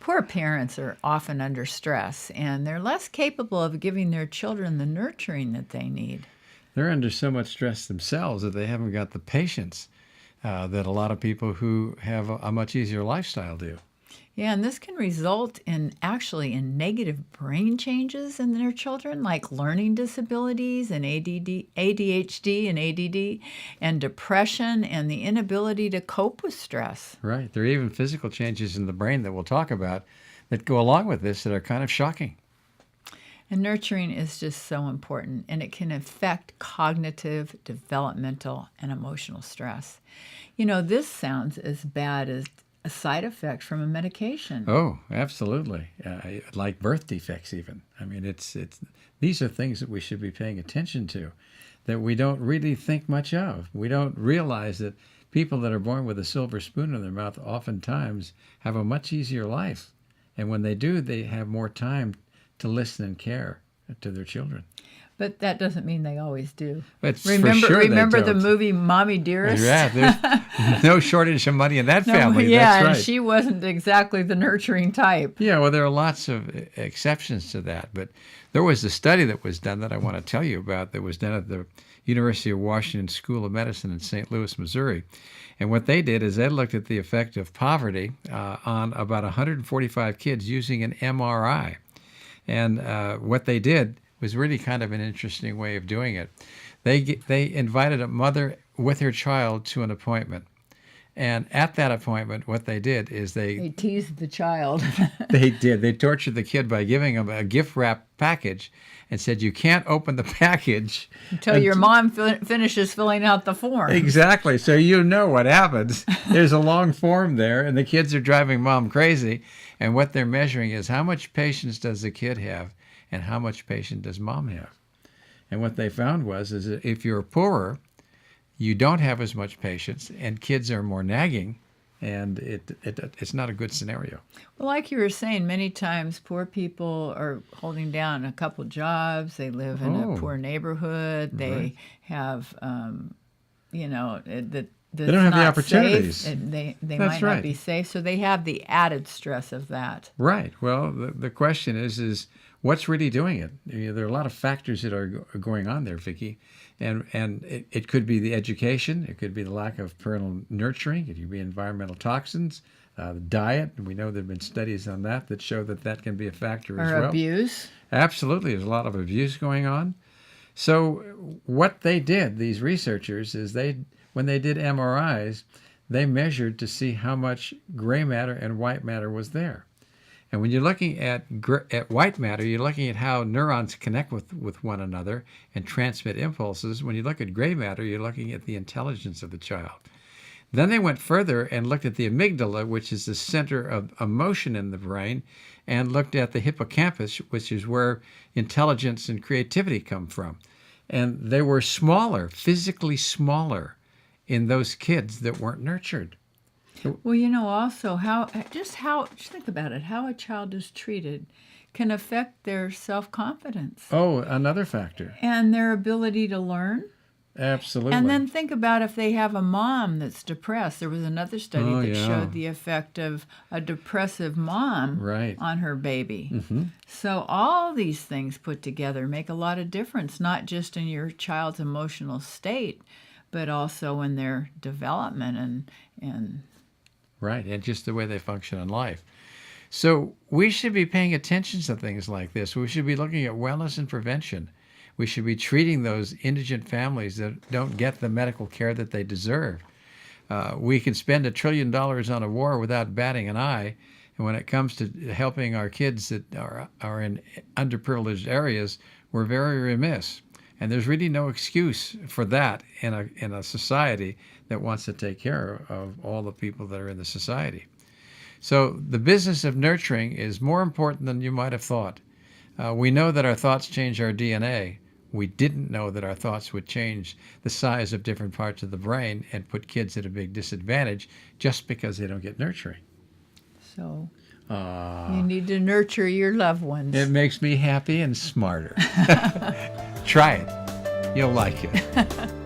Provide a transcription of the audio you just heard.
Poor parents are often under stress, and they're less capable of giving their children the nurturing that they need. They're under so much stress themselves that they haven't got the patience that a lot of people who have a much easier lifestyle do. Yeah, and this can result in negative brain changes in their children, like learning disabilities and ADHD and ADD, and depression and the inability to cope with stress. Right. There are even physical changes in the brain that we'll talk about that go along with this that are kind of shocking. And nurturing is just so important, and it can affect cognitive, developmental, and emotional stress. You know, this sounds as bad as a side effect from a medication. Oh, absolutely. Like birth defects even. I mean, these are things that we should be paying attention to that we don't really think much of. We don't realize that people that are born with a silver spoon in their mouth oftentimes have a much easier life. And when they do, they have more time to listen and care to their children. But that doesn't mean they always do. Remember the movie Mommy Dearest? Yeah, there's no shortage of money in that family. Yeah, That's right. And she wasn't exactly the nurturing type. Yeah, well, there are lots of exceptions to that. But there was a study that was done that I want to tell you about that was done at the University of Washington School of Medicine in St. Louis, Missouri. And what they did is they looked at the effect of poverty on about 145 kids using an MRI. And what they did was really kind of an interesting way of doing it. They invited a mother with her child to an appointment. And at that appointment, what they did is they teased the child. They did. They tortured the kid by giving him a gift wrap package and said, you can't open the package until your mom finishes filling out the form. Exactly. So you know what happens. There's a long form there, and the kids are driving mom crazy. And what they're measuring is how much patience does the kid have and how much patience does mom have. And what they found was is that if you're poorer, you don't have as much patience, and kids are more nagging, and it's not a good scenario. Well, like you were saying, many times poor people are holding down a couple jobs. They live in a poor neighborhood. They have, they don't have the opportunities. They might not be safe, so they have the added stress of that. Right. Well, the question is what's really doing it? There are a lot of factors that are going on there, Vicki. And it could be the education. It could be the lack of parental nurturing. It could be environmental toxins, the diet. And we know there have been studies on that show that can be a factor as well. Or abuse. Absolutely. There's a lot of abuse going on. So what they did, these researchers, is when they did MRIs, they measured to see how much gray matter and white matter was there. And when you're looking at white matter, you're looking at how neurons connect with one another and transmit impulses. When you look at gray matter, you're looking at the intelligence of the child. Then they went further and looked at the amygdala, which is the center of emotion in the brain, and looked at the hippocampus, which is where intelligence and creativity come from. And they were smaller, physically smaller, in those kids that weren't nurtured. Well, also just think about it, how a child is treated can affect their self-confidence. Oh, another factor. And their ability to learn. Absolutely. And then think about if they have a mom that's depressed. There was another study that showed the effect of a depressive mom on her baby. Mm-hmm. So all these things put together make a lot of difference, not just in your child's emotional state, but also in their development and Right, and just the way they function in life. So we should be paying attention to things like this. We should be looking at wellness and prevention. We should be treating those indigent families that don't get the medical care that they deserve. We can spend $1 trillion on a war without batting an eye. And when it comes to helping our kids that are in underprivileged areas, we're very remiss. And there's really no excuse for that in a society that wants to take care of all the people that are in the society. So the business of nurturing is more important than you might have thought. We know that our thoughts change our DNA. We didn't know that our thoughts would change the size of different parts of the brain and put kids at a big disadvantage just because they don't get nurturing. So you need to nurture your loved ones. It makes me happy and smarter. Try it. You'll like it.